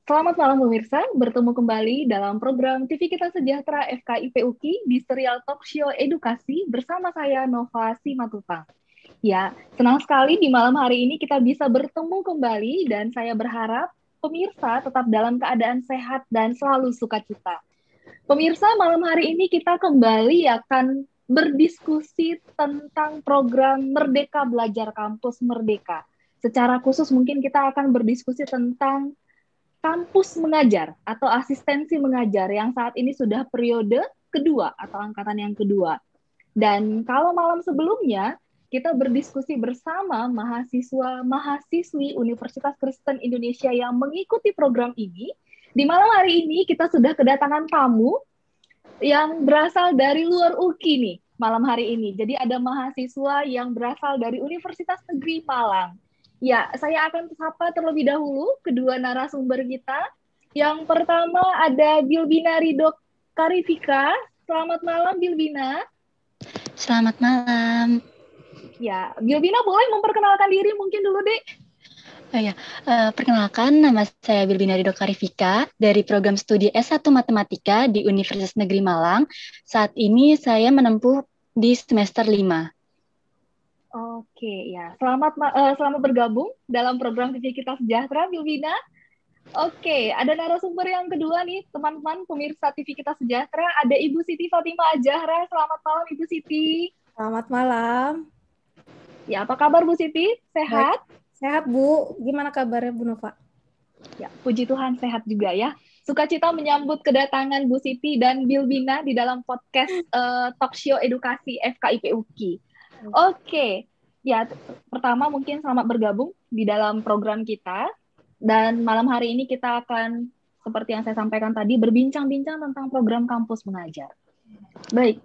Selamat malam pemirsa, bertemu kembali dalam program TV Kita Sejahtera FKIP UKI di serial talk show edukasi bersama saya Nova Simatupang. Ya, senang sekali di malam hari ini kita bisa bertemu kembali dan saya berharap pemirsa tetap dalam keadaan sehat dan selalu sukacita. Pemirsa, malam hari ini kita kembali akan berdiskusi tentang program Merdeka Belajar Kampus Merdeka. Secara khusus mungkin kita akan berdiskusi tentang kampus mengajar atau asistensi mengajar yang saat ini sudah periode kedua atau angkatan yang kedua. Dan kalau malam sebelumnya kita berdiskusi bersama mahasiswa-mahasiswi Universitas Kristen Indonesia yang mengikuti program ini. Di malam hari ini kita sudah kedatangan tamu yang berasal dari luar UKI nih malam hari ini. Jadi ada mahasiswa yang berasal dari Universitas Negeri Malang. Ya, saya akan sapa terlebih dahulu kedua narasumber kita. Yang pertama ada Bilbina Ridho Karifika. Selamat malam Bilbina. Selamat malam. Ya, Bilbina boleh memperkenalkan diri mungkin dulu, Dek. Perkenalkan, nama saya Bilbina Ridho Karifika dari program studi S1 Matematika di Universitas Negeri Malang. Saat ini saya menempuh di semester 5. Oke, ya. Selamat bergabung dalam program TV Kita Sejahtera, Bilbina. Oke, ada narasumber yang kedua nih, teman-teman pemirsa TV Kita Sejahtera. Ada Ibu Siti Fatima Ajahra. Selamat malam, Ibu Siti. Selamat malam. Ya, apa kabar Bu Siti? Sehat? Baik. Sehat, Bu. Gimana kabarnya, Bu Nova? Ya, puji Tuhan sehat juga ya. Sukacita menyambut kedatangan Bu Siti dan Bilbina di dalam podcast talk show edukasi FKIP UKI. Oke, ya pertama mungkin selamat bergabung di dalam program kita. Dan malam hari ini kita akan, seperti yang saya sampaikan tadi, berbincang-bincang tentang program kampus mengajar. Baik,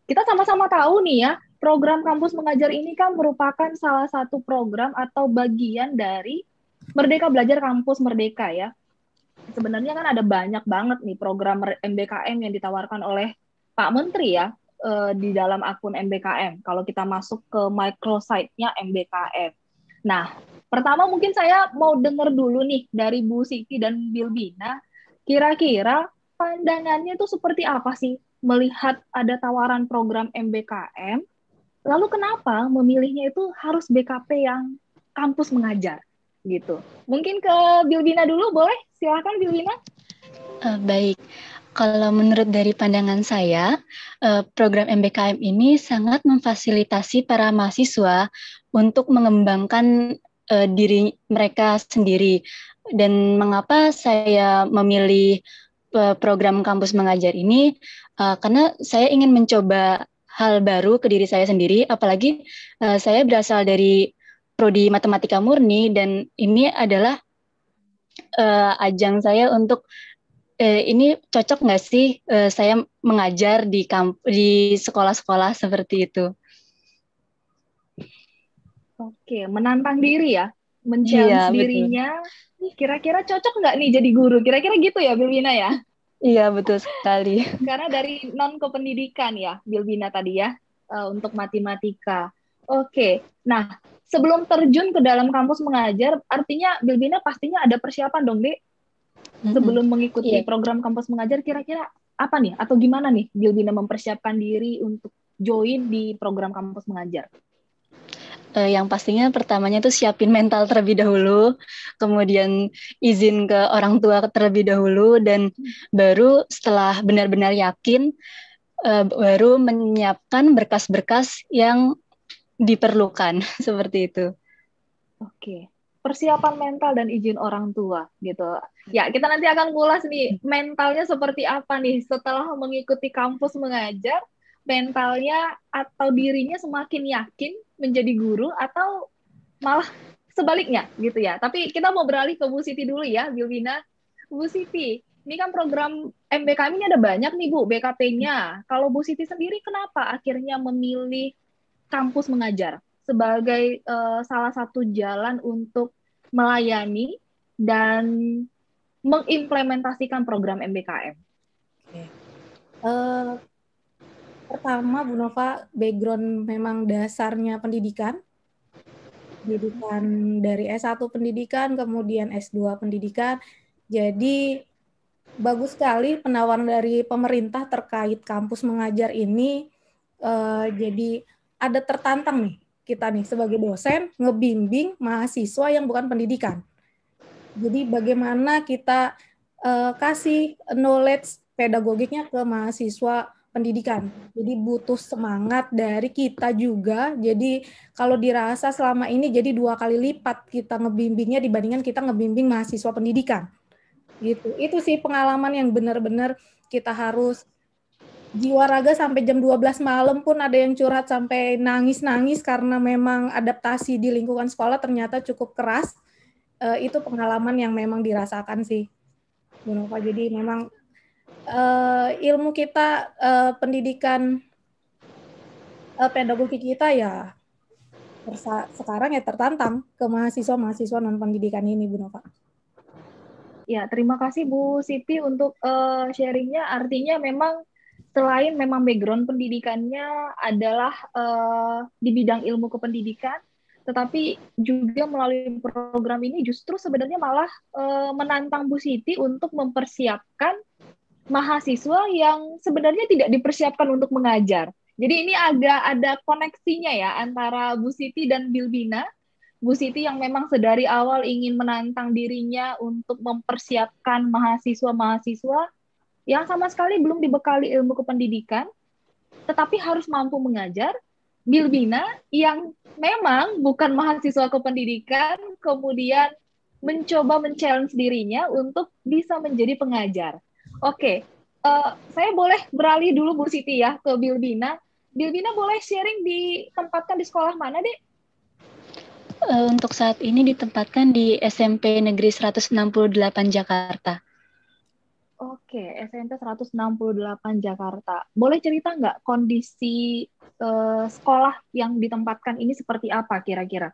kita sama-sama tahu nih ya, program kampus mengajar ini kan merupakan salah satu program atau bagian dari Merdeka Belajar Kampus Merdeka ya. Sebenarnya kan ada banyak banget nih program MBKM yang ditawarkan oleh Pak Menteri ya di dalam akun MBKM. Kalau kita masuk ke microsite-nya MBKM. Nah, pertama mungkin saya mau dengar dulu nih dari Bu Siti dan Bilbina, kira-kira pandangannya itu seperti apa sih melihat ada tawaran program MBKM, lalu kenapa memilihnya itu harus BKP yang kampus mengajar gitu. Mungkin ke Bilbina dulu, boleh? Silakan Bilbina. Baik, kalau menurut dari pandangan saya, program MBKM ini sangat memfasilitasi para mahasiswa untuk mengembangkan diri mereka sendiri. Dan mengapa saya memilih program kampus mengajar ini? Karena saya ingin mencoba hal baru ke diri saya sendiri, apalagi saya berasal dari prodi matematika murni, dan ini adalah ajang saya untuk ini cocok nggak sih saya mengajar di sekolah-sekolah seperti itu. Oke, menantang diri ya, men-challenge dirinya. Kira-kira cocok nggak nih jadi guru? Kira-kira gitu ya, Bilbina ya? Iya, betul sekali. Karena dari non-kependidikan ya, Bilbina tadi ya, untuk matematika. Oke, nah sebelum terjun ke dalam kampus mengajar, artinya Bilbina pastinya ada persiapan dong, Dek? Sebelum mengikuti program kampus mengajar, kira-kira apa nih? Atau gimana nih Bilbina mempersiapkan diri untuk join di program kampus mengajar? Yang pastinya pertamanya tuh siapin mental terlebih dahulu, kemudian izin ke orang tua terlebih dahulu, dan baru setelah benar-benar yakin, baru menyiapkan berkas-berkas yang diperlukan, seperti itu. Oke, persiapan mental dan izin orang tua gitu. Ya, kita nanti akan ngulas nih mentalnya seperti apa nih setelah mengikuti kampus mengajar, mentalnya atau dirinya semakin yakin menjadi guru atau malah sebaliknya gitu ya. Tapi kita mau beralih ke Bu Siti dulu ya, Bilbina. Bu Siti, ini kan program MBKM ini ada banyak nih Bu, BKP-nya. Kalau Bu Siti sendiri kenapa akhirnya memilih kampus mengajar sebagai salah satu jalan untuk melayani dan mengimplementasikan program MBKM? Oke. Pertama, Bu Nova, background memang dasarnya pendidikan. pendidikan dari S1 pendidikan, kemudian S2 pendidikan. Jadi bagus sekali penawaran dari pemerintah terkait kampus mengajar ini. Jadi ada tertantang nih kita nih sebagai dosen ngebimbing mahasiswa yang bukan pendidikan. Jadi bagaimana kita kasih knowledge pedagogiknya ke mahasiswa pendidikan. Jadi butuh semangat dari kita juga. Jadi kalau dirasa selama ini jadi 2 kali lipat kita ngebimbingnya dibandingkan kita ngebimbing mahasiswa pendidikan. Gitu. Itu sih pengalaman yang benar-benar kita harus jiwa raga sampai jam 12 malam pun ada yang curhat sampai nangis-nangis karena memang adaptasi di lingkungan sekolah ternyata cukup keras. Itu pengalaman yang memang dirasakan sih, Bu Nova. Jadi memang ilmu kita, pendidikan pedagogi kita ya sekarang ya tertantang ke mahasiswa-mahasiswa non-pendidikan ini, Bu Nova. Ya, terima kasih Bu Siti untuk sharingnya. Artinya memang selain memang background pendidikannya adalah di bidang ilmu kependidikan, tetapi juga melalui program ini justru sebenarnya malah menantang Bu Siti untuk mempersiapkan mahasiswa yang sebenarnya tidak dipersiapkan untuk mengajar. Jadi ini agak ada koneksinya ya antara Bu Siti dan Bilbina. Bu Siti yang memang sedari awal ingin menantang dirinya untuk mempersiapkan mahasiswa-mahasiswa yang sama sekali belum dibekali ilmu kependidikan, tetapi harus mampu mengajar. Bilbina yang memang bukan mahasiswa kependidikan, kemudian mencoba men-challenge dirinya untuk bisa menjadi pengajar. Oke, saya boleh beralih dulu Bu Siti ya ke Bilbina. Bilbina boleh sharing ditempatkan di sekolah mana, Dek? Untuk saat ini ditempatkan di SMP Negeri 168 Jakarta. Oke, SMP 168 Jakarta. Boleh cerita nggak kondisi sekolah yang ditempatkan ini seperti apa kira-kira?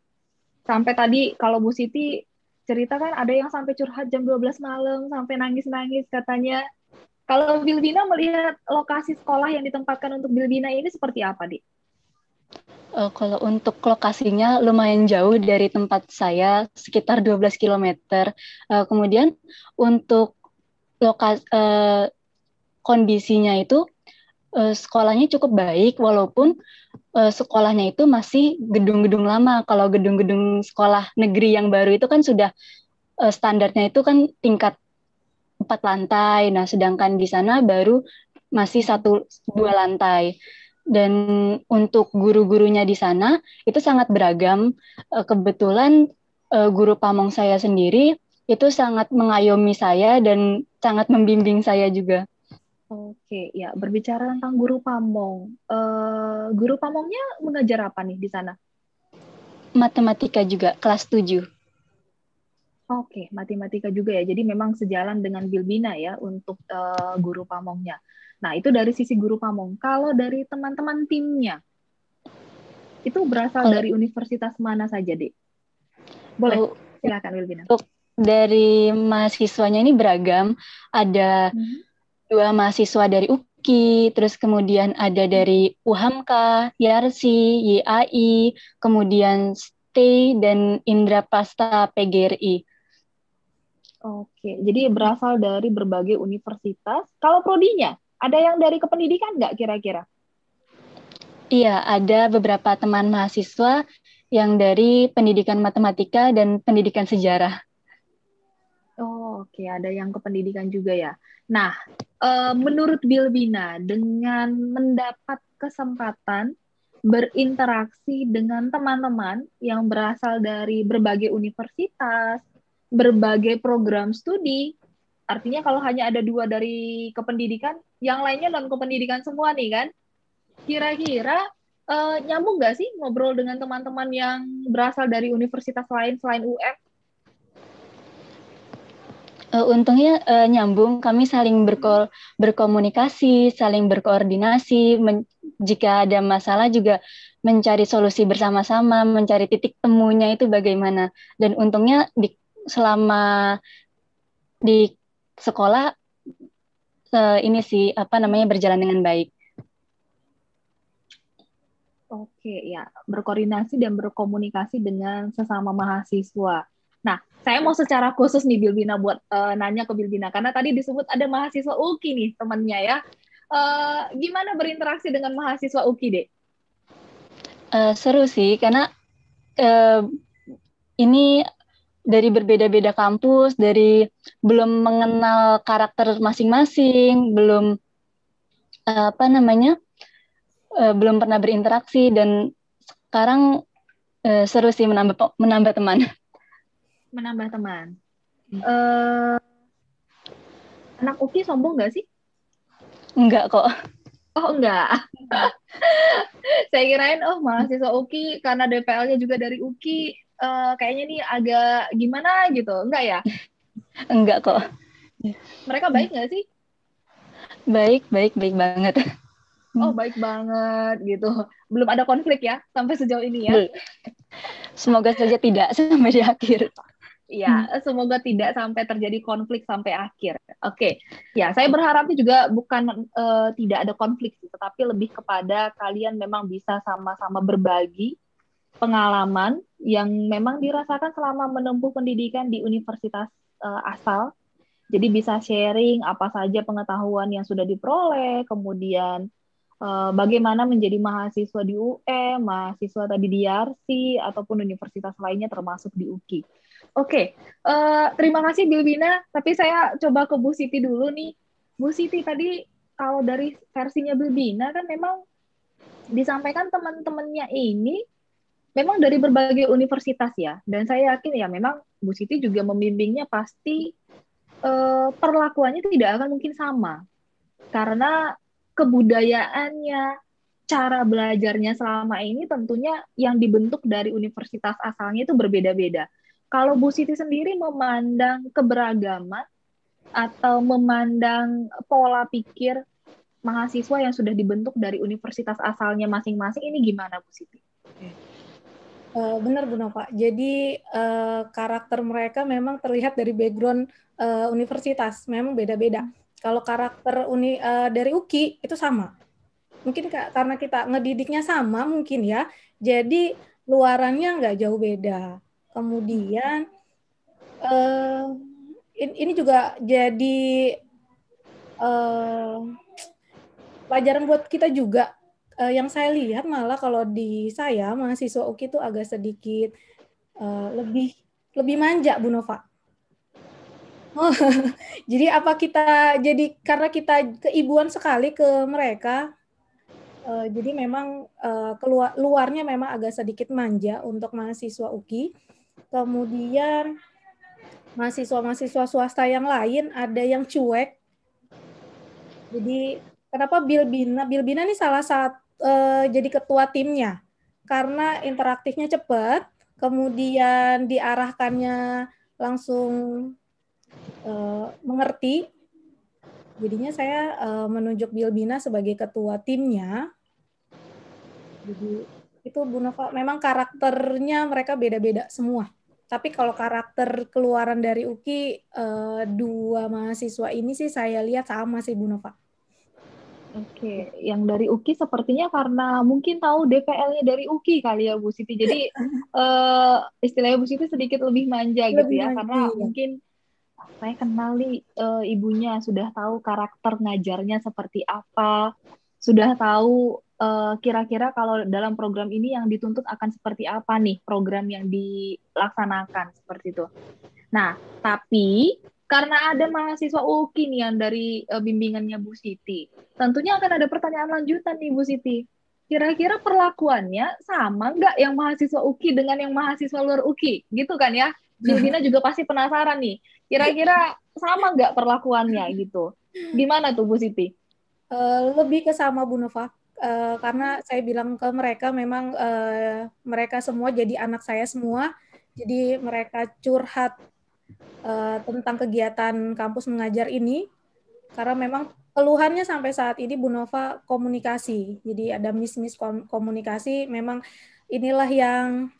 Sampai tadi kalau Bu Siti cerita kan ada yang sampai curhat jam 12 malam, sampai nangis-nangis katanya. Kalau Bilbina melihat lokasi sekolah yang ditempatkan untuk Bilbina ini seperti apa, Di? Kalau untuk lokasinya lumayan jauh dari tempat saya, sekitar 12 km. Kemudian untuk kondisinya itu sekolahnya cukup baik, walaupun sekolahnya itu masih gedung-gedung lama. Kalau gedung-gedung sekolah negeri yang baru itu kan sudah standarnya itu kan tingkat 4 lantai. Nah, sedangkan di sana baru masih 1-2 lantai. Dan untuk guru-gurunya di sana itu sangat beragam. Kebetulan guru pamong saya sendiri itu sangat mengayomi saya dan sangat membimbing saya juga. Oke, ya berbicara tentang guru pamong, guru pamongnya mengajar apa nih di sana? Matematika juga, kelas 7. Oke, matematika juga ya. Jadi memang sejalan dengan Bilbina ya untuk guru pamongnya. Nah, itu dari sisi guru pamong. Kalau dari teman-teman timnya, itu berasal dari universitas mana saja, Dek? Boleh, silakan Bilbina. Untuk dari mahasiswanya ini beragam. Ada 2 mahasiswa dari UKI, terus kemudian ada dari UHAMKA, YARSI, YAI, kemudian STEI, dan Indraprasta PGRI. Oke, jadi berasal dari berbagai universitas. Kalau prodinya, ada yang dari kependidikan nggak kira-kira? Iya, ada beberapa teman mahasiswa yang dari pendidikan matematika dan pendidikan sejarah. Oh, oke, ada yang kependidikan juga ya. Nah, menurut Bilbina, dengan mendapat kesempatan berinteraksi dengan teman-teman yang berasal dari berbagai universitas, berbagai program studi, artinya kalau hanya ada 2 dari kependidikan, yang lainnya non-kependidikan semua nih kan, kira-kira nyambung nggak sih ngobrol dengan teman-teman yang berasal dari universitas lain selain UM? Untungnya nyambung, kami saling berkomunikasi, saling berkoordinasi, jika ada masalah juga mencari solusi bersama-sama, mencari titik temunya itu bagaimana. Dan untungnya selama di sekolah ini sih berjalan dengan baik. Oke, ya, berkoordinasi dan berkomunikasi dengan sesama mahasiswa. Nah, saya mau secara khusus nih Bilbina buat nanya ke Bilbina karena tadi disebut ada mahasiswa UKI nih temannya ya. Gimana berinteraksi dengan mahasiswa UKI, Dek? Seru sih, karena eh, ini dari berbeda-beda kampus, dari belum mengenal karakter masing-masing, belum apa namanya, belum pernah berinteraksi, dan sekarang seru sih menambah teman. Menambah teman. Eh, Anak UKI sombong nggak sih? Enggak kok. Oh, enggak. Saya kirain, oh mahasiswa UKI karena DPL-nya juga dari UKI, kayaknya nih agak gimana gitu. Enggak ya? Enggak kok. Mereka baik nggak sih? Baik, baik, baik banget. Oh, baik banget gitu. Belum ada konflik ya sampai sejauh ini ya? Semoga saja tidak sampai di akhir. Ya, semoga tidak sampai terjadi konflik sampai akhir. Oke, ya saya berharapnya juga bukan tidak ada konflik, tetapi lebih kepada kalian memang bisa sama-sama berbagi pengalaman yang memang dirasakan selama menempuh pendidikan di universitas asal. Jadi bisa sharing apa saja pengetahuan yang sudah diperoleh, kemudian bagaimana menjadi mahasiswa di UM, mahasiswa tadi di Yarsi, ataupun universitas lainnya termasuk di UKI. Oke, terima kasih Bilbina, tapi saya coba ke Bu Siti dulu nih. Bu Siti tadi kalau dari versinya Bilbina kan memang disampaikan teman-temannya ini memang dari berbagai universitas ya, dan saya yakin ya memang Bu Siti juga membimbingnya pasti perlakuannya tidak akan mungkin sama karena kebudayaannya, cara belajarnya selama ini tentunya yang dibentuk dari universitas asalnya itu berbeda-beda. Kalau Bu Siti sendiri memandang keberagaman atau memandang pola pikir mahasiswa yang sudah dibentuk dari universitas asalnya masing-masing ini gimana Bu Siti? Benar Bu Nova. Jadi karakter mereka memang terlihat dari background universitas, memang beda-beda. Kalau karakter dari UKI itu sama. Mungkin karena kita ngedidiknya sama mungkin ya. Jadi luarannya nggak jauh beda. Kemudian ini juga jadi pelajaran buat kita juga. Yang saya lihat malah kalau di saya mahasiswa UKI itu agak sedikit lebih manja Bu Nova. Oh, jadi karena kita keibuan sekali ke mereka, jadi memang luarnya memang agak sedikit manja untuk mahasiswa UKI. Kemudian mahasiswa-mahasiswa swasta yang lain ada yang cuek. Jadi kenapa Bilbina ini salah satu jadi ketua timnya karena interaktifnya cepat, kemudian diarahkannya langsung mengerti. Jadinya saya menunjuk Bilbina sebagai ketua timnya. Jadi itu Bu Nova, memang karakternya mereka beda-beda semua. Tapi kalau karakter keluaran dari UKI, dua mahasiswa ini sih saya lihat sama sih Bu Nova. Oke, yang dari UKI sepertinya karena mungkin tahu DPL-nya dari UKI kali ya Bu Siti. Jadi istilahnya Bu Siti sedikit lebih manja gitu ya, karena mungkin saya kenal nih ibunya, sudah tahu karakter ngajarnya seperti apa, sudah tahu kira-kira kalau dalam program ini yang dituntut akan seperti apa nih program yang dilaksanakan seperti itu. Nah, tapi karena ada mahasiswa UKI nih yang dari bimbingannya Bu Siti, tentunya akan ada pertanyaan lanjutan nih Bu Siti. Kira-kira perlakuannya sama nggak yang mahasiswa UKI dengan yang mahasiswa luar UKI? Gitu kan ya? Bilbina juga pasti penasaran nih. Kira-kira sama nggak perlakuannya gitu? Gimana tuh Bu Siti? Lebih ke sama Bu Nova. Karena saya bilang ke mereka memang mereka semua jadi anak saya semua. Jadi mereka curhat tentang kegiatan kampus mengajar ini, karena memang keluhannya sampai saat ini Bu Nova komunikasi. Jadi ada miss komunikasi, memang inilah yang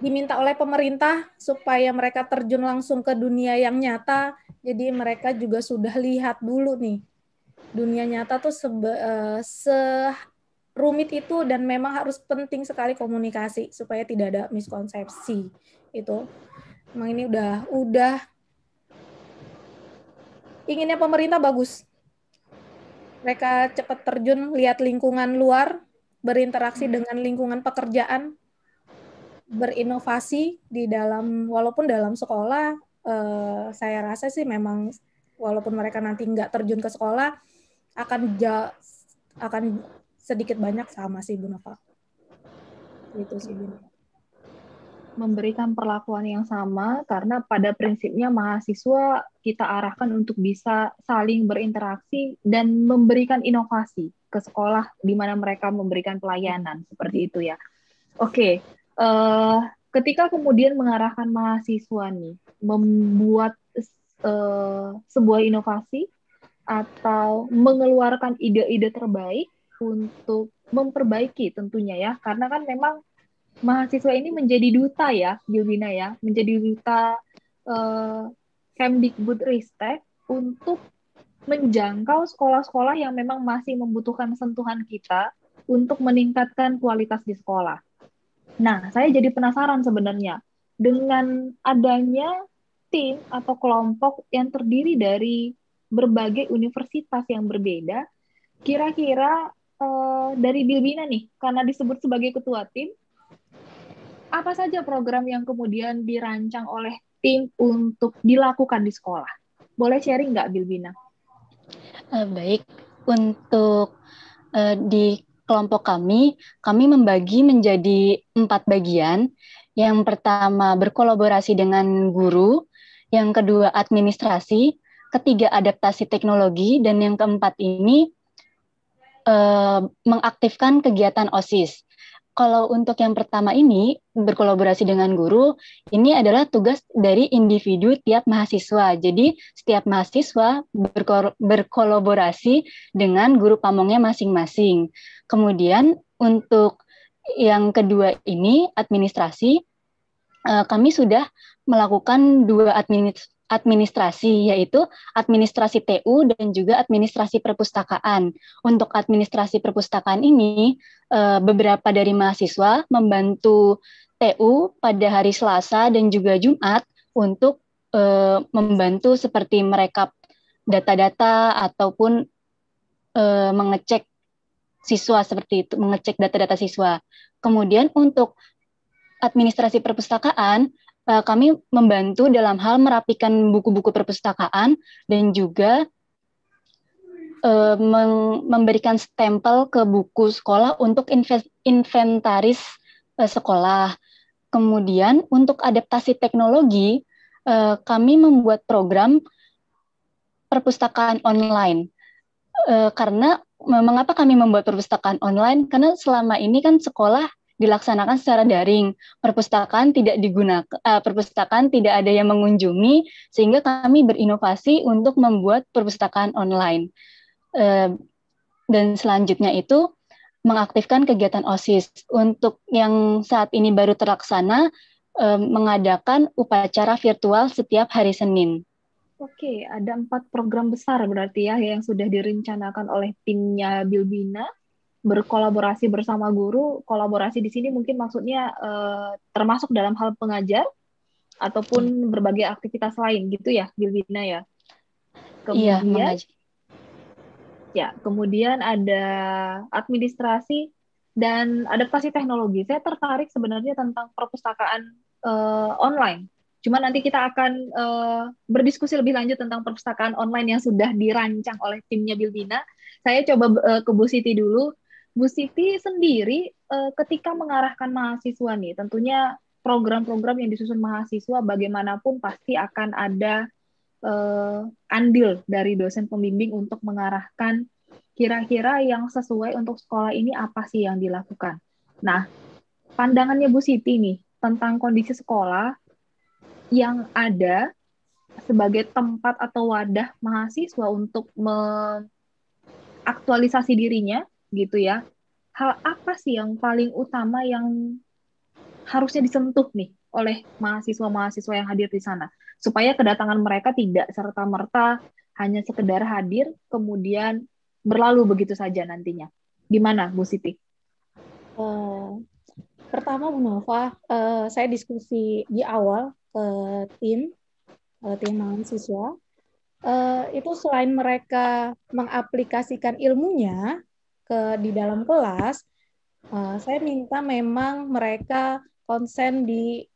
diminta oleh pemerintah supaya mereka terjun langsung ke dunia yang nyata. Jadi mereka juga sudah lihat dulu nih dunia nyata tuh rumit itu dan memang harus penting sekali komunikasi supaya tidak ada miskonsepsi. Itu memang ini udah inginnya pemerintah bagus. Mereka cepat terjun, lihat lingkungan luar, berinteraksi dengan lingkungan pekerjaan, berinovasi di dalam, walaupun dalam sekolah, saya rasa sih memang walaupun mereka nanti nggak terjun ke sekolah, akan sedikit banyak sama sih Bu Nova. Itu sih Bu Nova. Memberikan perlakuan yang sama karena pada prinsipnya mahasiswa kita arahkan untuk bisa saling berinteraksi dan memberikan inovasi ke sekolah di mana mereka memberikan pelayanan seperti itu ya. Oke, ketika kemudian mengarahkan mahasiswa nih membuat sebuah inovasi atau mengeluarkan ide-ide terbaik untuk memperbaiki tentunya ya, karena kan memang mahasiswa ini menjadi duta ya, Bilbina ya, menjadi duta Kemdikbudristek untuk menjangkau sekolah-sekolah yang memang masih membutuhkan sentuhan kita untuk meningkatkan kualitas di sekolah. Nah, saya jadi penasaran sebenarnya dengan adanya tim atau kelompok yang terdiri dari berbagai universitas yang berbeda, kira-kira dari Bilbina nih, karena disebut sebagai ketua tim, apa saja program yang kemudian dirancang oleh tim untuk dilakukan di sekolah? Boleh sharing nggak, Bilbina? Baik, untuk di kelompok kami membagi menjadi 4 bagian. Yang pertama berkolaborasi dengan guru, yang kedua administrasi, ketiga adaptasi teknologi, dan yang keempat ini mengaktifkan kegiatan OSIS. Kalau untuk yang pertama ini, berkolaborasi dengan guru, ini adalah tugas dari individu tiap mahasiswa. Jadi, setiap mahasiswa berkolaborasi dengan guru pamongnya masing-masing. Kemudian, untuk yang kedua ini, administrasi, kami sudah melakukan 2 administrasi, yaitu administrasi TU dan juga administrasi perpustakaan. Untuk administrasi perpustakaan ini, beberapa dari mahasiswa membantu TU pada hari Selasa dan juga Jumat untuk membantu seperti merekap data-data ataupun mengecek siswa seperti itu, mengecek data-data siswa. Kemudian untuk administrasi perpustakaan, kami membantu dalam hal merapikan buku-buku perpustakaan dan juga memberikan stempel ke buku sekolah untuk inventaris sekolah. Kemudian untuk adaptasi teknologi, kami membuat program perpustakaan online. Karena mengapa kami membuat perpustakaan online? Karena selama ini kan sekolah dilaksanakan secara daring, perpustakaan tidak digunakan, perpustakaan tidak ada yang mengunjungi, sehingga kami berinovasi untuk membuat perpustakaan online. Dan selanjutnya itu mengaktifkan kegiatan OSIS. Untuk yang saat ini baru terlaksana, mengadakan upacara virtual setiap hari Senin. Oke, ada 4 program besar berarti ya yang sudah direncanakan oleh timnya Bilbina. Berkolaborasi bersama guru, kolaborasi di sini mungkin maksudnya termasuk dalam hal pengajar ataupun berbagai aktivitas lain gitu ya, Bilbina ya. Kemudian, kemudian ada administrasi dan adaptasi teknologi. Saya tertarik sebenarnya tentang perpustakaan online. Cuma nanti kita akan berdiskusi lebih lanjut tentang perpustakaan online yang sudah dirancang oleh timnya Bilbina. Saya coba ke Bu Siti dulu. Bu Siti sendiri ketika mengarahkan mahasiswa nih, tentunya program-program yang disusun mahasiswa bagaimanapun pasti akan ada andil dari dosen pembimbing untuk mengarahkan kira-kira yang sesuai untuk sekolah ini apa sih yang dilakukan. Nah, pandangannya Bu Siti nih tentang kondisi sekolah yang ada sebagai tempat atau wadah mahasiswa untuk mengaktualisasi dirinya, gitu ya. Hal apa sih yang paling utama yang harusnya disentuh nih oleh mahasiswa-mahasiswa yang hadir di sana supaya kedatangan mereka tidak serta-merta hanya sekedar hadir kemudian berlalu begitu saja nantinya. Gimana, Bu Siti? Pertama, Bu Nova, saya diskusi di awal ke tim mahasiswa. Itu selain mereka mengaplikasikan ilmunya di dalam kelas, saya minta memang mereka konsen di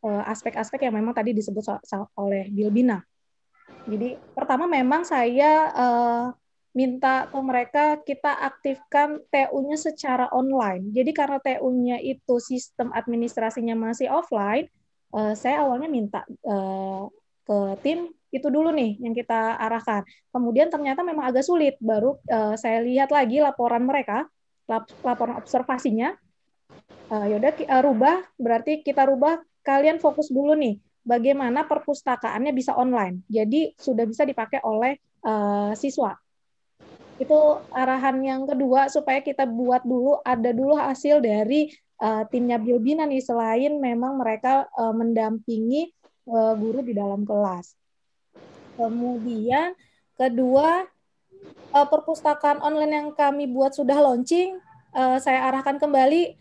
aspek-aspek yang memang tadi disebut oleh Bilbina. Jadi pertama memang saya minta ke mereka kita aktifkan TU-nya secara online. Jadi karena TU-nya itu sistem administrasinya masih offline, saya awalnya minta ke tim itu dulu nih yang kita arahkan. Kemudian ternyata memang agak sulit. Baru saya lihat lagi laporan mereka, laporan observasinya. Yaudah rubah, berarti kita rubah. Kalian fokus dulu nih, bagaimana perpustakaannya bisa online. Jadi sudah bisa dipakai oleh siswa. Itu arahan yang kedua, supaya kita buat dulu, ada dulu hasil dari timnya Bilbina nih, selain memang mereka mendampingi guru di dalam kelas. Kemudian kedua, perpustakaan online yang kami buat sudah launching, saya arahkan kembali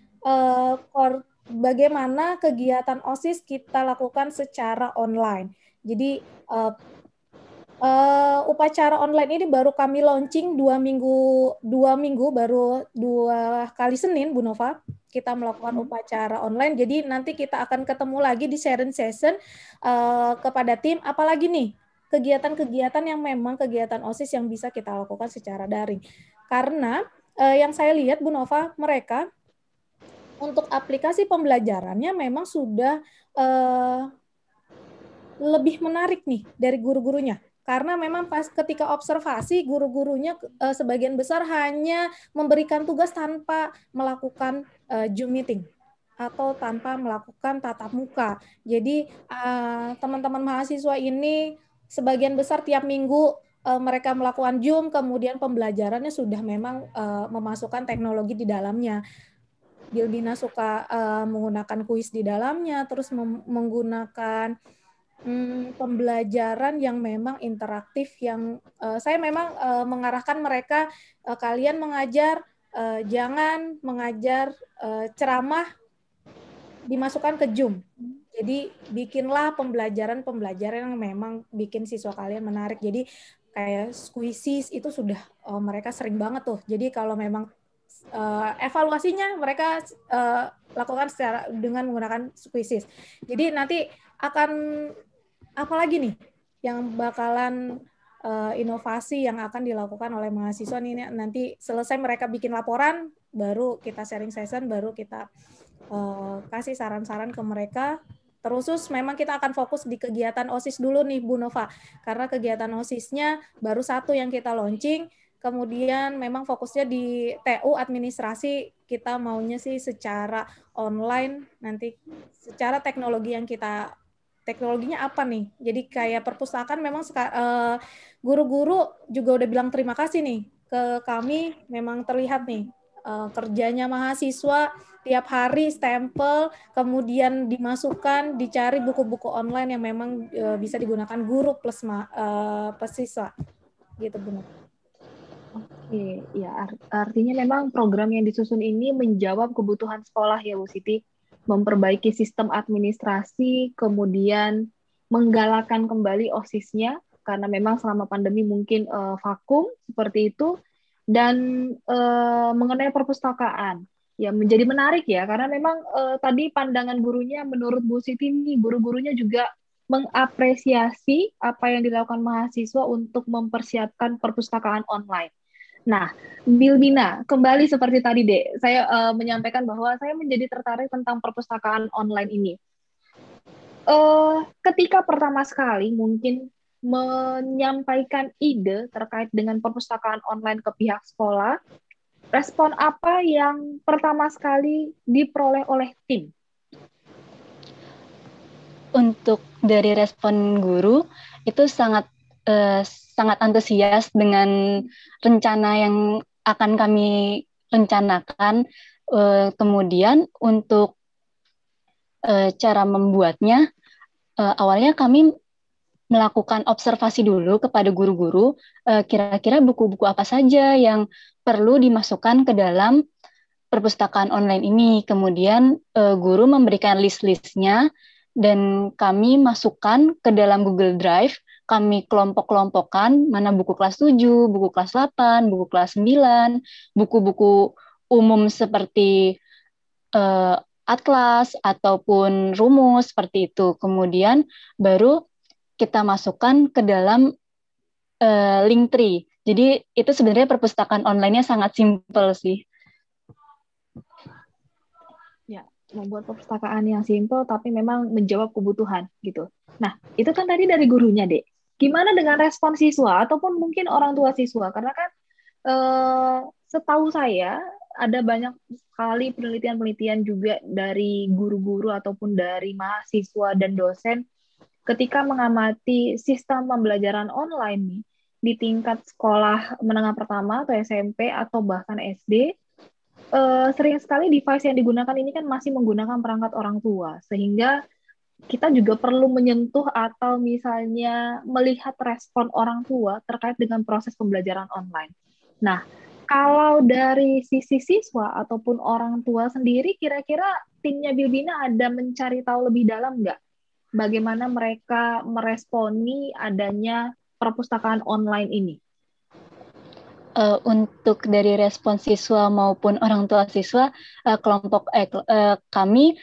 bagaimana kegiatan OSIS kita lakukan secara online. Jadi upacara online ini baru kami launching 2 minggu, baru 2 kali Senin, Bu Nova, kita melakukan upacara online. Jadi nanti kita akan ketemu lagi di sharing session kepada tim, apalagi nih kegiatan-kegiatan yang memang kegiatan OSIS yang bisa kita lakukan secara daring. Karena yang saya lihat, Bu Nova, mereka untuk aplikasi pembelajarannya memang sudah lebih menarik nih dari guru-gurunya. Karena memang pas ketika observasi, guru-gurunya sebagian besar hanya memberikan tugas tanpa melakukan Zoom meeting atau tanpa melakukan tatap muka. Jadi teman-teman mahasiswa ini sebagian besar tiap minggu mereka melakukan Zoom, kemudian pembelajarannya sudah memang memasukkan teknologi di dalamnya. Bilbina suka menggunakan kuis di dalamnya, terus menggunakan pembelajaran yang memang interaktif, yang saya memang mengarahkan mereka, kalian mengajar, jangan mengajar ceramah dimasukkan ke Zoom. Jadi bikinlah pembelajaran yang memang bikin siswa kalian menarik. Jadi kayak squishes itu sudah mereka sering banget tuh. Jadi kalau memang evaluasinya mereka lakukan dengan menggunakan squishes. Jadi nanti akan apalagi nih yang bakalan inovasi yang akan dilakukan oleh mahasiswa nih, nanti selesai mereka bikin laporan, baru kita sharing session, baru kita kasih saran-saran ke mereka. Terus memang kita akan fokus di kegiatan OSIS dulu nih, Bu Nova, karena kegiatan OSIS-nya baru 1 yang kita launching. Kemudian memang fokusnya di TU administrasi, kita maunya sih secara online, nanti secara teknologinya apa nih? Jadi kayak perpustakaan memang guru-guru juga udah bilang terima kasih nih ke kami, memang terlihat nih kerjanya mahasiswa tiap hari stempel, kemudian dimasukkan, dicari buku-buku online yang memang bisa digunakan guru plus siswa, gitu Bu. Oke, ya artinya memang program yang disusun ini menjawab kebutuhan sekolah ya Bu Siti, memperbaiki sistem administrasi, kemudian menggalakkan kembali OSIS-nya, karena memang selama pandemi mungkin vakum seperti itu, dan mengenai perpustakaan, ya menjadi menarik ya, karena memang tadi pandangan gurunya, menurut Bu Siti ini, guru-gurunya juga mengapresiasi apa yang dilakukan mahasiswa untuk mempersiapkan perpustakaan online. Nah, Bilbina, kembali seperti tadi, Dek, saya menyampaikan bahwa saya menjadi tertarik tentang perpustakaan online ini. Ketika pertama sekali mungkin menyampaikan ide terkait dengan perpustakaan online ke pihak sekolah, respon apa yang pertama sekali diperoleh oleh tim? Untuk dari respon guru, itu sangat antusias dengan rencana yang akan kami rencanakan. Kemudian untuk cara membuatnya, awalnya kami melakukan observasi dulu kepada guru-guru, kira-kira buku-buku apa saja yang perlu dimasukkan ke dalam perpustakaan online ini. Kemudian guru memberikan list-listnya dan kami masukkan ke dalam Google Drive. Kami kelompok-kelompokkan mana buku kelas 7, buku kelas 8, buku kelas 9, buku-buku umum seperti atlas ataupun rumus seperti itu. Kemudian baru kita masukkan ke dalam Linktree. Jadi itu sebenarnya perpustakaan online-nya sangat simpel sih. Ya, membuat perpustakaan yang simpel tapi memang menjawab kebutuhan gitu. Nah, itu kan tadi dari gurunya, Dek. Gimana dengan respon siswa ataupun mungkin orang tua siswa? Karena kan setahu saya ada banyak sekali penelitian-penelitian juga dari guru-guru ataupun dari mahasiswa dan dosen ketika mengamati sistem pembelajaran online nih di tingkat sekolah menengah pertama atau SMP atau bahkan SD, sering sekali device yang digunakan ini kan masih menggunakan perangkat orang tua, sehingga kita juga perlu menyentuh atau misalnya melihat respon orang tua terkait dengan proses pembelajaran online. Nah, kalau dari sisi siswa ataupun orang tua sendiri, kira-kira timnya Bilbina ada mencari tahu lebih dalam nggak? Bagaimana mereka meresponi adanya perpustakaan online ini? Untuk dari respon siswa maupun orang tua siswa, kami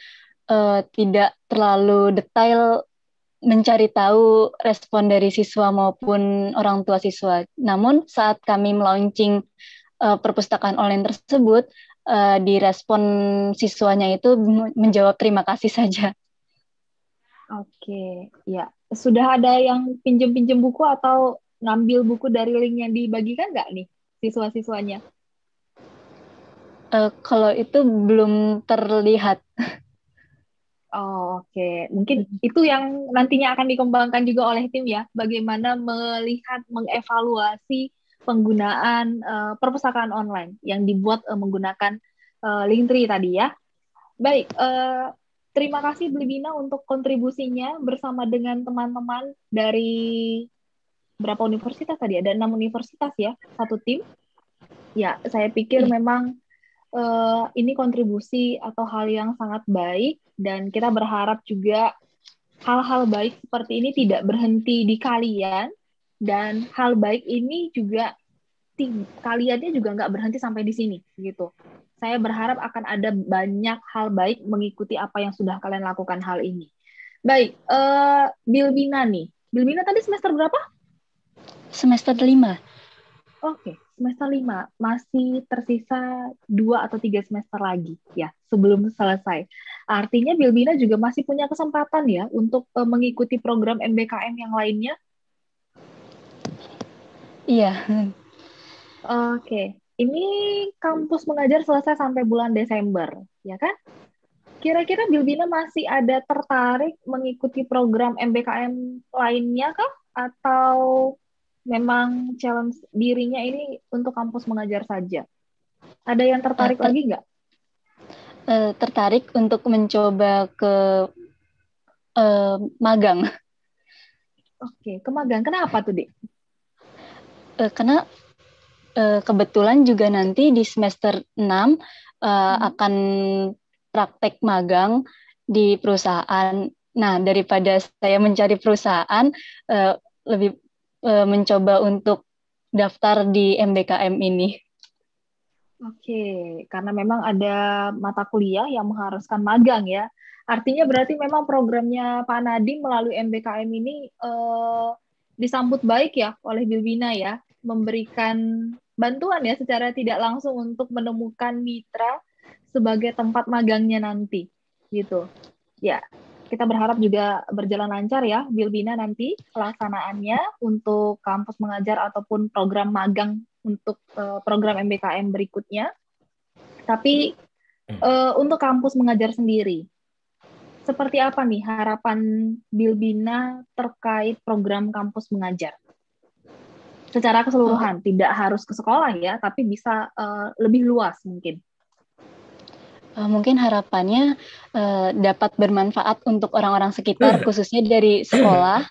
tidak terlalu detail mencari tahu respon dari siswa maupun orang tua siswa. Namun saat kami melaunching perpustakaan online tersebut, direspon siswanya itu menjawab terima kasih saja. Oke, ya. Sudah ada yang pinjem-pinjem buku atau ngambil buku dari link yang dibagikan nggak nih siswa-siswanya? Kalau itu belum terlihat. Oh, oke. Mungkin itu yang nantinya akan dikembangkan juga oleh tim ya, bagaimana melihat, mengevaluasi penggunaan perpustakaan online yang dibuat menggunakan Linktree tadi ya. Baik, terima kasih Blibina untuk kontribusinya bersama dengan teman-teman dari berapa universitas tadi? Ada 6 universitas ya, satu tim. Ya, saya pikir memang ini kontribusi atau hal yang sangat baik, dan kita berharap juga hal-hal baik seperti ini tidak berhenti di kalian, dan hal baik ini juga kaliannya juga nggak berhenti sampai di sini gitu. Saya berharap akan ada banyak hal baik mengikuti apa yang sudah kalian lakukan hal ini. Baik, Bilbina nih. Bilbina tadi semester berapa? Semester 5. Oke, semester 5. Masih tersisa 2 atau 3 semester lagi ya sebelum selesai. Artinya Bilbina juga masih punya kesempatan ya untuk mengikuti program MBKM yang lainnya. Iya. Oke, ini kampus mengajar selesai sampai bulan Desember, ya kan? Kira-kira Bilbina masih ada tertarik mengikuti program MBKM lainnya kah? Atau memang challenge dirinya ini untuk kampus mengajar saja? Ada yang tertarik lagi nggak? Tertarik untuk mencoba ke magang. Oke, ke magang. Kenapa tuh, Dik? Karena kebetulan juga nanti di semester 6 akan praktek magang di perusahaan. Nah, daripada saya mencari perusahaan, lebih mencoba untuk daftar di MBKM ini. Oke, karena memang ada mata kuliah yang mengharuskan magang ya. Artinya berarti memang programnya Pak Nadiem melalui MBKM ini disambut baik ya oleh Bilbina ya, memberikan bantuan ya secara tidak langsung untuk menemukan mitra sebagai tempat magangnya nanti, gitu. Ya, kita berharap juga berjalan lancar ya Bilbina nanti pelaksanaannya untuk kampus mengajar ataupun program magang untuk program MBKM berikutnya. Tapi untuk kampus mengajar sendiri, seperti apa nih harapan Bilbina terkait program kampus mengajar? Secara keseluruhan, tidak harus ke sekolah ya, tapi bisa lebih luas mungkin. Mungkin harapannya dapat bermanfaat untuk orang-orang sekitar, khususnya dari sekolah,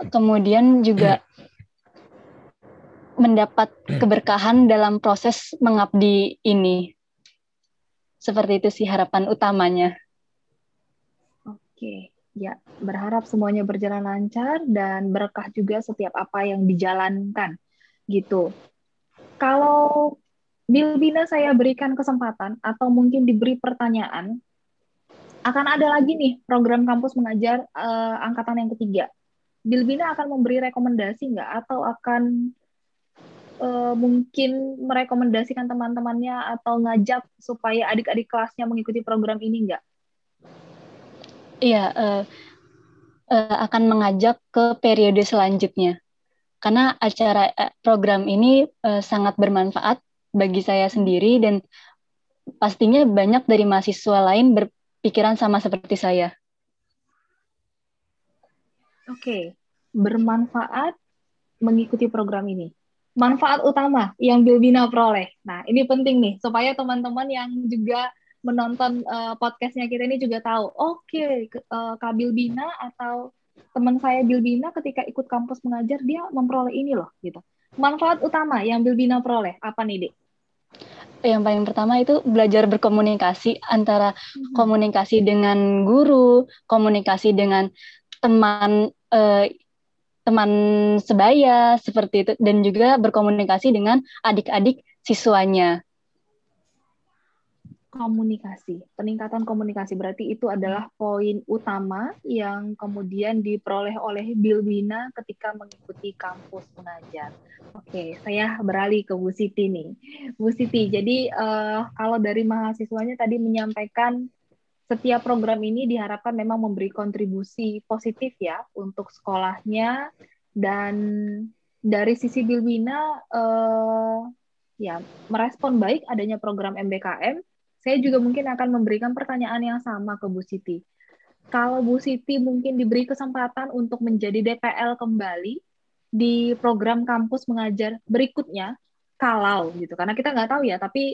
kemudian juga mendapat keberkahan dalam proses mengabdi ini. Seperti itu sih harapan utamanya. Oke, ya berharap semuanya berjalan lancar dan berkah juga setiap apa yang dijalankan gitu. Kalau Bilbina saya berikan kesempatan atau mungkin diberi pertanyaan, akan ada lagi nih program kampus mengajar angkatan yang ketiga. Bilbina akan memberi rekomendasi nggak atau akan mungkin merekomendasikan teman-temannya atau ngajak supaya adik-adik kelasnya mengikuti program ini nggak? Iya, akan mengajak ke periode selanjutnya. Karena program ini sangat bermanfaat bagi saya sendiri dan pastinya banyak dari mahasiswa lain berpikiran sama seperti saya. Oke, bermanfaat mengikuti program ini. Manfaat utama yang Bilbina peroleh. Nah, ini penting nih supaya teman-teman yang juga menonton podcastnya kita ini juga tahu. Oke, Kak Bilbina atau teman saya Bilbina ketika ikut kampus mengajar dia memperoleh ini loh gitu. Manfaat utama yang Bilbina peroleh apa nih, Dek? Yang paling pertama itu belajar berkomunikasi antara komunikasi dengan guru, komunikasi dengan teman teman sebaya seperti itu, dan juga berkomunikasi dengan adik-adik siswanya. Komunikasi, peningkatan komunikasi berarti itu adalah poin utama yang kemudian diperoleh oleh Bilbina ketika mengikuti kampus mengajar. Oke, saya beralih ke Bu Siti nih. Bu Siti, jadi kalau dari mahasiswanya tadi menyampaikan setiap program ini diharapkan memang memberi kontribusi positif ya untuk sekolahnya, dan dari sisi Bilbina ya merespon baik adanya program MBKM. Saya juga mungkin akan memberikan pertanyaan yang sama ke Bu Siti. Kalau Bu Siti mungkin diberi kesempatan untuk menjadi DPL kembali di program kampus mengajar berikutnya, kalau gitu, karena kita nggak tahu ya, tapi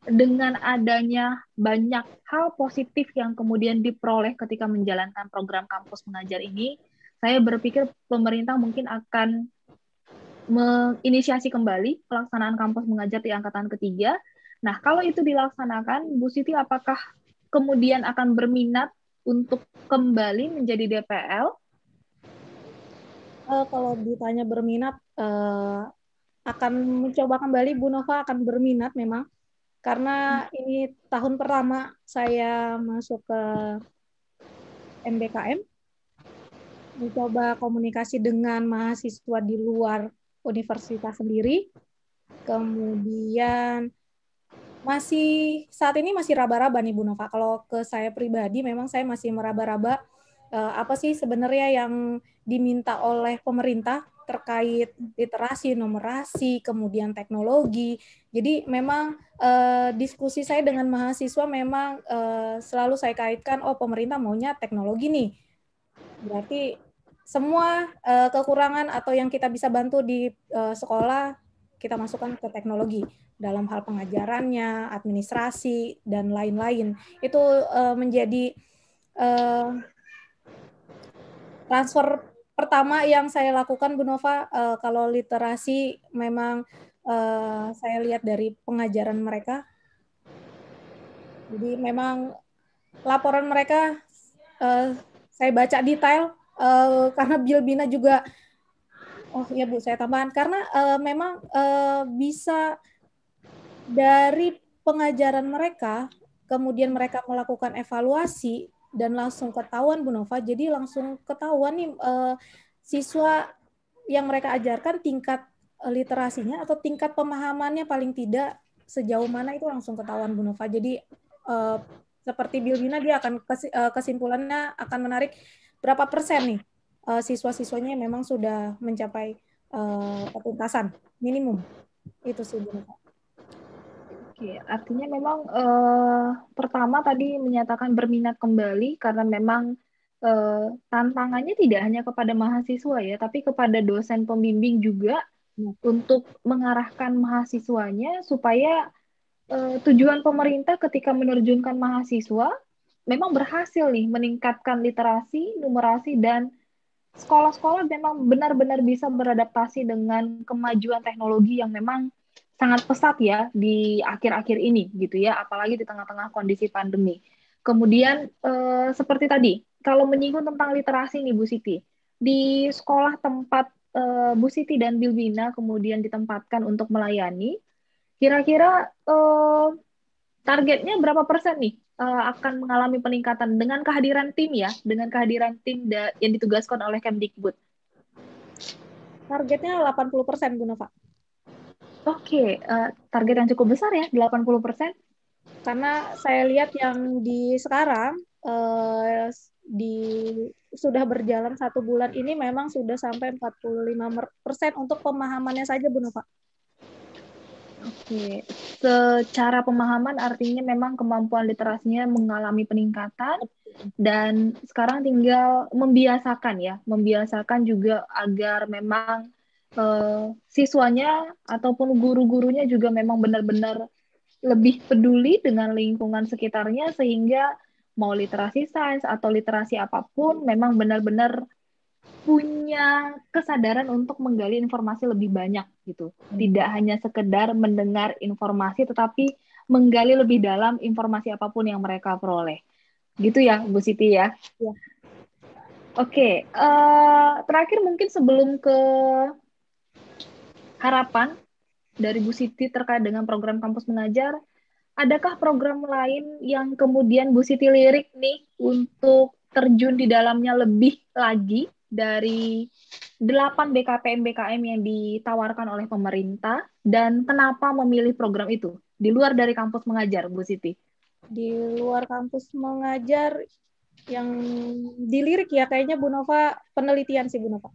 dengan adanya banyak hal positif yang kemudian diperoleh ketika menjalankan program kampus mengajar ini, saya berpikir pemerintah mungkin akan menginisiasi kembali pelaksanaan kampus mengajar di angkatan ketiga. Nah, kalau itu dilaksanakan, Bu Siti apakah kemudian akan berminat untuk kembali menjadi DPL? Kalau ditanya berminat, akan mencoba kembali. Bu Nova akan berminat memang, karena ini tahun pertama saya masuk ke MBKM, mencoba komunikasi dengan mahasiswa di luar universitas sendiri. Kemudian saat ini masih raba-raba nih Bu Nova. Kalau ke saya pribadi memang saya masih meraba-raba apa sih sebenarnya yang diminta oleh pemerintah terkait literasi, numerasi, kemudian teknologi. Jadi memang diskusi saya dengan mahasiswa memang selalu saya kaitkan, oh pemerintah maunya teknologi nih. Berarti semua kekurangan atau yang kita bisa bantu di sekolah kita masukkan ke teknologi dalam hal pengajarannya, administrasi, dan lain-lain. Itu menjadi transfer pertama yang saya lakukan, Bu Nova. Kalau literasi memang saya lihat dari pengajaran mereka. Jadi memang laporan mereka saya baca detail, karena Bilbina juga, oh ya Bu, saya tambahkan, karena memang bisa dari pengajaran mereka, kemudian mereka melakukan evaluasi, dan langsung ketahuan Bu Nova, jadi langsung ketahuan nih siswa yang mereka ajarkan tingkat literasinya atau tingkat pemahamannya paling tidak sejauh mana, itu langsung ketahuan Bu Nova. Jadi seperti Bilbina, dia akan kesimpulannya akan menarik berapa persen nih siswa-siswanya memang sudah mencapai ketuntasan minimum. Itu sih Bu Nova. Oke, artinya memang pertama tadi menyatakan berminat kembali karena memang tantangannya tidak hanya kepada mahasiswa ya, tapi kepada dosen pembimbing juga untuk mengarahkan mahasiswanya supaya tujuan pemerintah ketika menerjunkan mahasiswa memang berhasil nih meningkatkan literasi, numerasi, dan sekolah-sekolah memang benar-benar bisa beradaptasi dengan kemajuan teknologi yang memang sangat pesat ya di akhir-akhir ini gitu ya, apalagi di tengah-tengah kondisi pandemi. Kemudian seperti tadi, kalau menyinggung tentang literasi nih Bu Siti, di sekolah tempat Bu Siti dan Bilbina kemudian ditempatkan untuk melayani, kira-kira targetnya berapa persen nih akan mengalami peningkatan dengan kehadiran tim ya, dengan kehadiran tim yang ditugaskan oleh Kemdikbud? Targetnya 80% Bu Nova. Oke, target yang cukup besar ya, 80%. Karena saya lihat yang di sekarang sudah berjalan 1 bulan ini memang sudah sampai 45% untuk pemahamannya saja Bu Nova. Oke, secara pemahaman artinya memang kemampuan literasinya mengalami peningkatan dan sekarang tinggal membiasakan juga agar memang siswanya ataupun guru-gurunya juga memang benar-benar lebih peduli dengan lingkungan sekitarnya sehingga mau literasi sains atau literasi apapun memang benar-benar punya kesadaran untuk menggali informasi lebih banyak gitu. Tidak hanya sekedar mendengar informasi tetapi menggali lebih dalam informasi apapun yang mereka peroleh. Gitu ya, Bu Siti ya? Ya. Oke, terakhir mungkin sebelum ke harapan dari Bu Siti terkait dengan program kampus mengajar, adakah program lain yang kemudian Bu Siti lirik nih untuk terjun di dalamnya lebih lagi dari 8 BKPM BKM yang ditawarkan oleh pemerintah dan kenapa memilih program itu di luar dari kampus mengajar, Bu Siti? Di luar kampus mengajar yang dilirik ya kayaknya Bu Nova penelitian sih Bu Nova.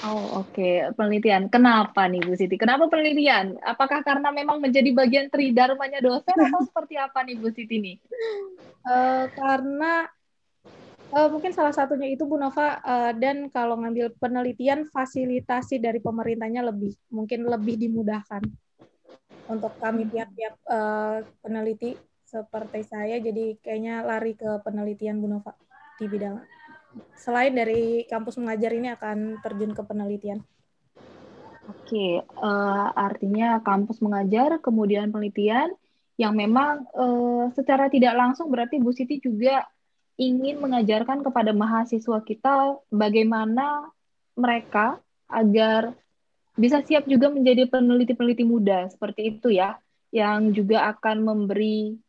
Oh oke. Penelitian. Kenapa nih Bu Siti? Kenapa penelitian? Apakah karena memang menjadi bagian tridharmanya dosen atau seperti apa nih Bu Siti nih? Karena mungkin salah satunya itu Bu Nova, dan kalau ngambil penelitian fasilitasi dari pemerintahnya mungkin lebih dimudahkan untuk kami tiap-tiap peneliti seperti saya, jadi kayaknya lari ke penelitian Bu Nova di bidang selain dari kampus mengajar ini akan terjun ke penelitian. Oke, artinya kampus mengajar, kemudian penelitian, yang memang secara tidak langsung berarti Bu Siti juga ingin mengajarkan kepada mahasiswa kita bagaimana mereka agar bisa siap juga menjadi peneliti-peneliti muda, seperti itu ya, yang juga akan memberi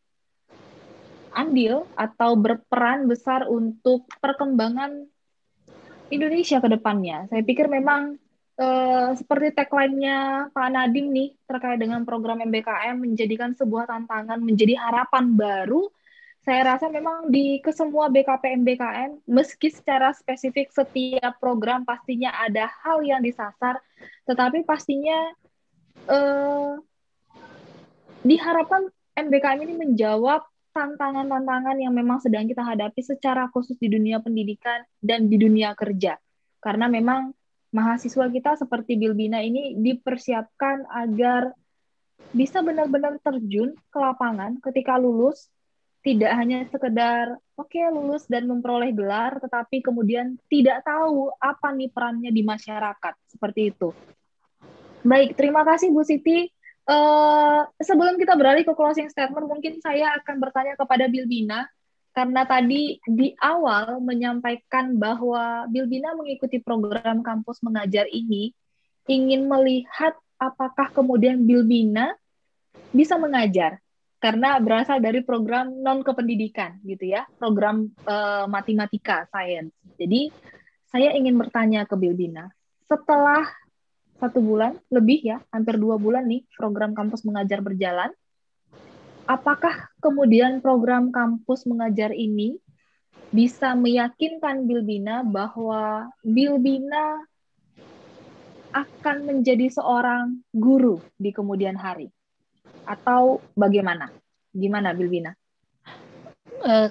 andil atau berperan besar untuk perkembangan Indonesia ke depannya. Saya pikir memang seperti tagline-nya Pak Nadiem nih terkait dengan program MBKM menjadikan sebuah tantangan menjadi harapan baru. Saya rasa memang di kesemua BKPM BKM meski secara spesifik setiap program pastinya ada hal yang disasar, tetapi pastinya diharapkan MBKM ini menjawab tantangan-tantangan yang memang sedang kita hadapi secara khusus di dunia pendidikan dan di dunia kerja. Karena memang mahasiswa kita seperti Bilbina ini dipersiapkan agar bisa benar-benar terjun ke lapangan ketika lulus, tidak hanya sekedar lulus dan memperoleh gelar, tetapi kemudian tidak tahu apa nih perannya di masyarakat, seperti itu. Baik, terima kasih Bu Siti. Sebelum kita beralih ke closing statement, mungkin saya akan bertanya kepada Bilbina, karena tadi di awal menyampaikan bahwa Bilbina mengikuti program kampus mengajar ini, ingin melihat apakah kemudian Bilbina bisa mengajar, karena berasal dari program non-kependidikan, gitu ya, program matematika, science. Jadi, saya ingin bertanya ke Bilbina, setelah 1 bulan lebih ya, hampir 2 bulan nih program kampus mengajar berjalan. Apakah kemudian program kampus mengajar ini bisa meyakinkan Bilbina bahwa Bilbina akan menjadi seorang guru di kemudian hari? Atau bagaimana? Gimana Bilbina?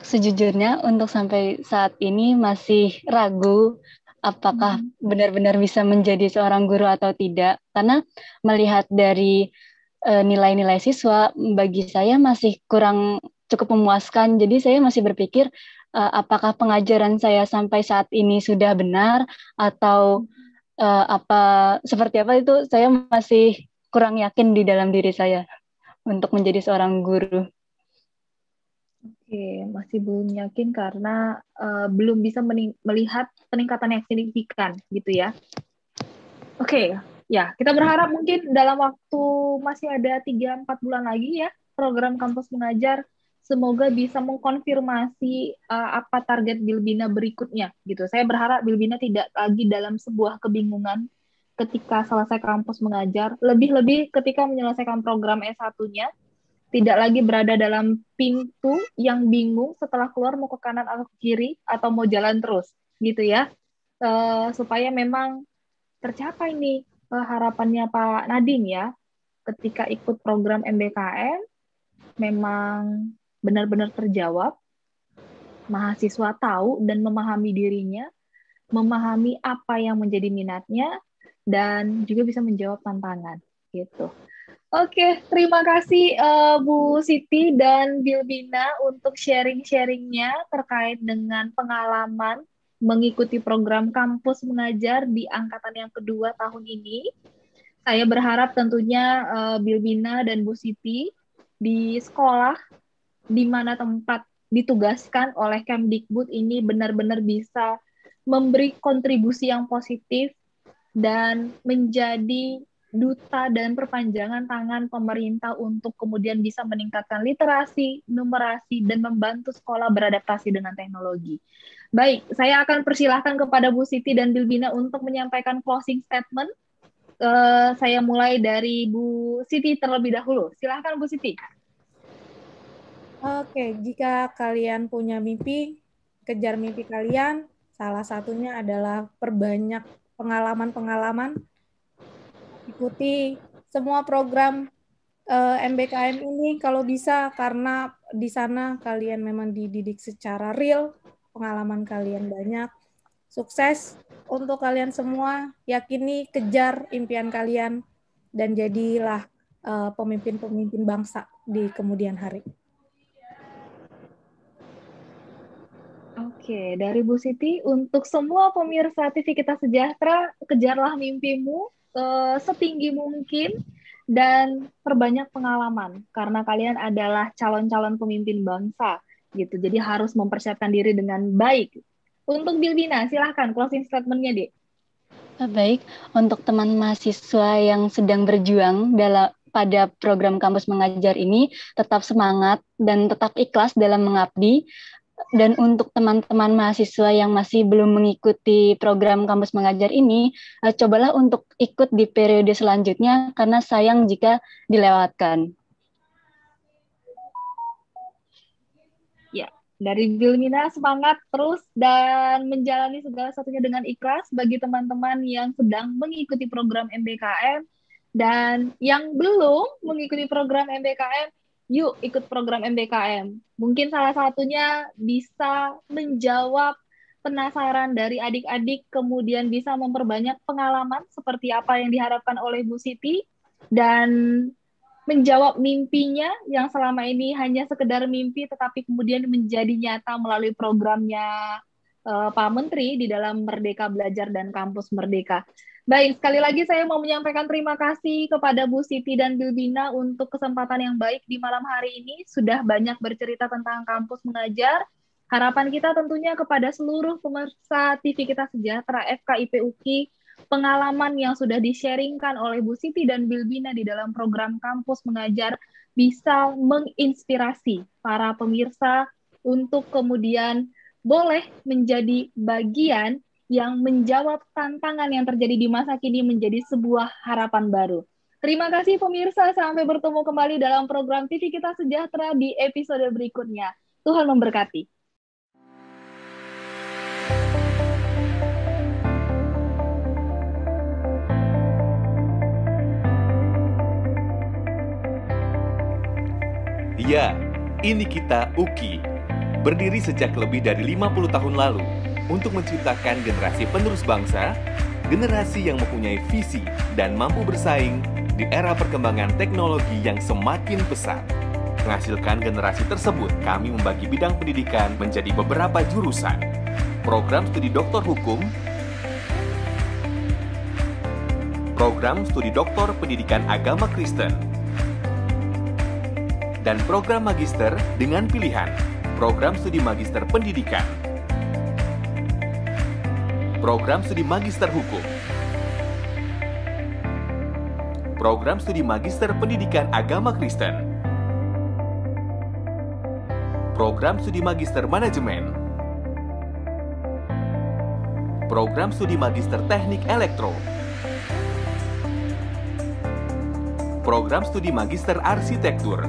Sejujurnya untuk sampai saat ini masih ragu apakah benar-benar bisa menjadi seorang guru atau tidak. Karena melihat dari nilai-nilai siswa, bagi saya masih kurang cukup memuaskan. Jadi saya masih berpikir, apakah pengajaran saya sampai saat ini sudah benar atau apa seperti apa, itu saya masih kurang yakin di dalam diri saya untuk menjadi seorang guru. Oke, masih belum yakin karena belum bisa melihat peningkatan yang signifikan gitu ya. Oke, ya kita berharap mungkin dalam waktu masih ada 3-4 bulan lagi ya program kampus mengajar semoga bisa mengkonfirmasi apa target Bilbina berikutnya gitu. Saya berharap Bilbina tidak lagi dalam sebuah kebingungan ketika selesai kampus mengajar, lebih-lebih ketika menyelesaikan program S1-nya, tidak lagi berada dalam pintu yang bingung setelah keluar mau ke kanan atau ke kiri atau mau jalan terus gitu ya. Supaya memang tercapai nih harapannya Pak Nadiem ya, ketika ikut program MBKM memang benar-benar terjawab, mahasiswa tahu dan memahami dirinya, memahami apa yang menjadi minatnya, dan juga bisa menjawab tantangan gitu. Oke, terima kasih Bu Siti dan Bilbina untuk sharing-sharingnya terkait dengan pengalaman mengikuti program kampus mengajar di angkatan yang kedua tahun ini. Saya berharap tentunya Bilbina dan Bu Siti di sekolah di mana tempat ditugaskan oleh Kemdikbud ini benar-benar bisa memberi kontribusi yang positif dan menjadi duta dan perpanjangan tangan pemerintah untuk kemudian bisa meningkatkan literasi, numerasi, dan membantu sekolah beradaptasi dengan teknologi. Baik, saya akan persilahkan kepada Bu Siti dan Bilbina untuk menyampaikan closing statement. Saya mulai dari Bu Siti terlebih dahulu. Silahkan Bu Siti. Oke, jika kalian punya mimpi, kejar mimpi kalian. Salah satunya adalah perbanyak pengalaman-pengalaman. Ikuti semua program MBKM ini kalau bisa, karena di sana kalian memang dididik secara real, pengalaman kalian banyak. Sukses untuk kalian semua, yakini, kejar impian kalian, dan jadilah pemimpin-pemimpin bangsa di kemudian hari. Oke, dari Bu Siti, untuk semua pemirsa TV Kita Sejahtera, kejarlah mimpimu setinggi mungkin dan perbanyak pengalaman, karena kalian adalah calon-calon pemimpin bangsa, gitu. Jadi harus mempersiapkan diri dengan baik. Untuk Bilbina, silahkan closing statement-nya, Dek. Baik, untuk teman mahasiswa yang sedang berjuang pada program kampus mengajar ini, tetap semangat dan tetap ikhlas dalam mengabdi. Dan untuk teman-teman mahasiswa yang masih belum mengikuti program kampus mengajar ini, cobalah untuk ikut di periode selanjutnya karena sayang jika dilewatkan. Ya, dari Bilbina semangat terus dan menjalani segala sesuatunya dengan ikhlas bagi teman-teman yang sedang mengikuti program MBKM dan yang belum mengikuti program MBKM. Yuk ikut program MBKM. Mungkin salah satunya bisa menjawab penasaran dari adik-adik, kemudian bisa memperbanyak pengalaman seperti apa yang diharapkan oleh Bu Siti, dan menjawab mimpinya yang selama ini hanya sekedar mimpi, tetapi kemudian menjadi nyata melalui programnya Pak Menteri di dalam Merdeka Belajar dan Kampus Merdeka. Baik, sekali lagi saya mau menyampaikan terima kasih kepada Bu Siti dan Bilbina untuk kesempatan yang baik di malam hari ini. Sudah banyak bercerita tentang kampus mengajar. Harapan kita tentunya kepada seluruh pemirsa TV Kita Sejahtera FKIP UKI, pengalaman yang sudah di-sharingkan oleh Bu Siti dan Bilbina di dalam program kampus mengajar bisa menginspirasi para pemirsa untuk kemudian boleh menjadi bagian yang menjawab tantangan yang terjadi di masa kini menjadi sebuah harapan baru. Terima kasih pemirsa, sampai bertemu kembali dalam program TV Kita Sejahtera di episode berikutnya. Tuhan memberkati. Ya, ini kita UKI. Berdiri sejak lebih dari 50 tahun lalu untuk menciptakan generasi penerus bangsa, generasi yang mempunyai visi dan mampu bersaing di era perkembangan teknologi yang semakin pesat. menghasilkan generasi tersebut, kami membagi bidang pendidikan menjadi beberapa jurusan. Program studi doktor hukum, program studi doktor pendidikan agama Kristen, dan program magister dengan pilihan program studi magister pendidikan, program studi magister hukum, program studi magister pendidikan agama Kristen, program studi magister manajemen, program studi magister teknik elektro, program studi magister arsitektur,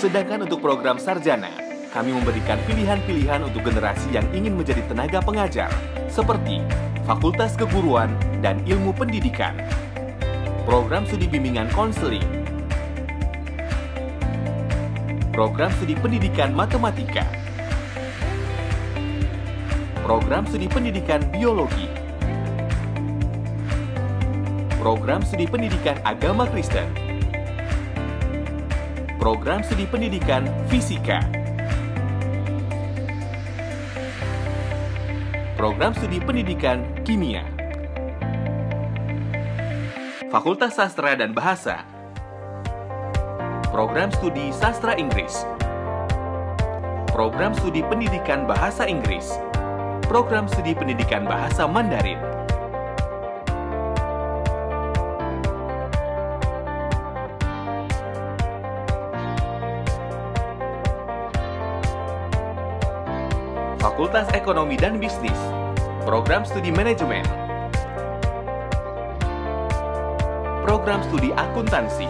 sedangkan untuk program sarjana, kami memberikan pilihan-pilihan untuk generasi yang ingin menjadi tenaga pengajar, seperti Fakultas Keguruan dan Ilmu Pendidikan, program studi bimbingan konseling, program studi pendidikan matematika, program studi pendidikan biologi, program studi pendidikan agama Kristen, program studi pendidikan fisika, program studi pendidikan kimia, Fakultas Sastra dan Bahasa, program studi Sastra Inggris, program studi pendidikan Bahasa Inggris, program studi pendidikan Bahasa Mandarin, Fakultas Ekonomi dan Bisnis, program studi manajemen, program studi akuntansi.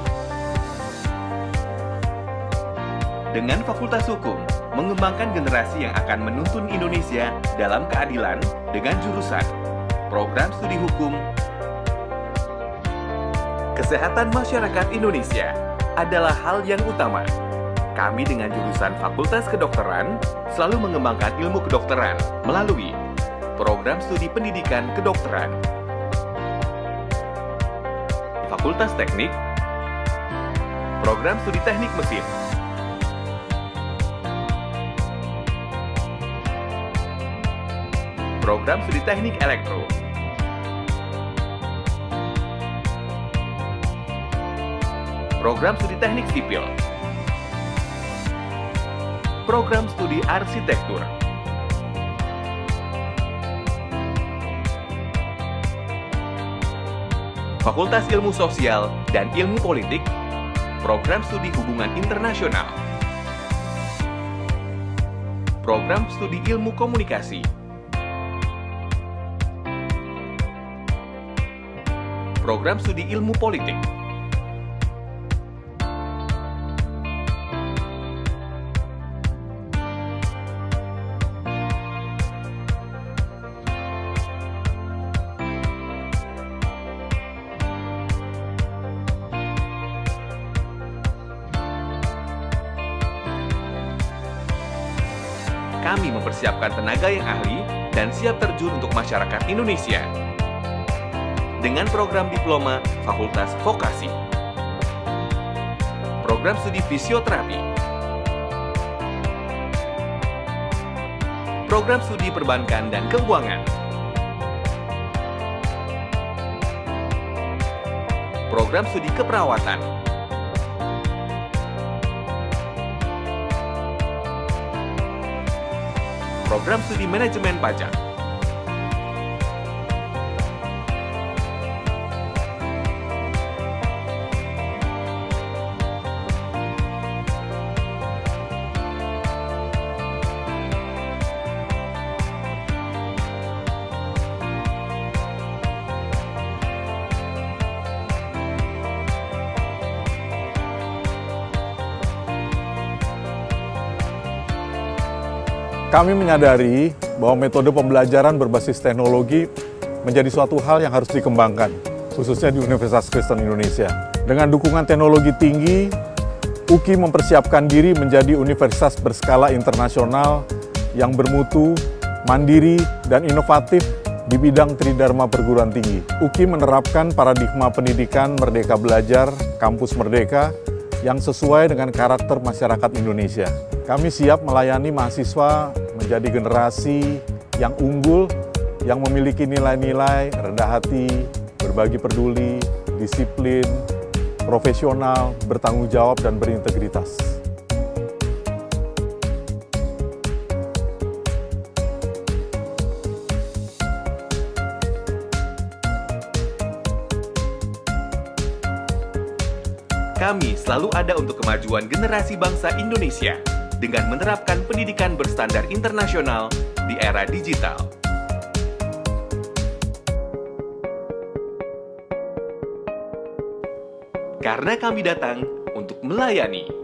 Dengan Fakultas Hukum, mengembangkan generasi yang akan menuntun Indonesia dalam keadilan dengan jurusan program studi hukum. Kesehatan masyarakat Indonesia adalah hal yang utama. Kami dengan jurusan Fakultas Kedokteran selalu mengembangkan ilmu kedokteran melalui program studi pendidikan kedokteran. Fakultas Teknik, program studi teknik mesin, program studi teknik elektro, program studi teknik sipil, program studi arsitektur, Fakultas Ilmu Sosial dan Ilmu Politik, program studi hubungan internasional, program studi ilmu komunikasi, program studi ilmu politik, kami mempersiapkan tenaga yang ahli dan siap terjun untuk masyarakat Indonesia. Dengan program diploma Fakultas Vokasi, program studi fisioterapi, program studi perbankan dan keuangan, program studi keperawatan, program studi manajemen pajak, Kami menyadari bahwa metode pembelajaran berbasis teknologi menjadi suatu hal yang harus dikembangkan, khususnya di Universitas Kristen Indonesia. Dengan dukungan teknologi tinggi, UKI mempersiapkan diri menjadi universitas berskala internasional yang bermutu, mandiri, dan inovatif di bidang Tridharma Perguruan Tinggi. UKI menerapkan paradigma pendidikan Merdeka Belajar, Kampus Merdeka, yang sesuai dengan karakter masyarakat Indonesia. Kami siap melayani mahasiswa menjadi generasi yang unggul, yang memiliki nilai-nilai rendah hati, berbagi peduli, disiplin, profesional, bertanggung jawab, dan berintegritas. Kami selalu ada untuk kemajuan generasi bangsa Indonesia dengan menerapkan pendidikan berstandar internasional di era digital. Karena kami datang untuk melayani.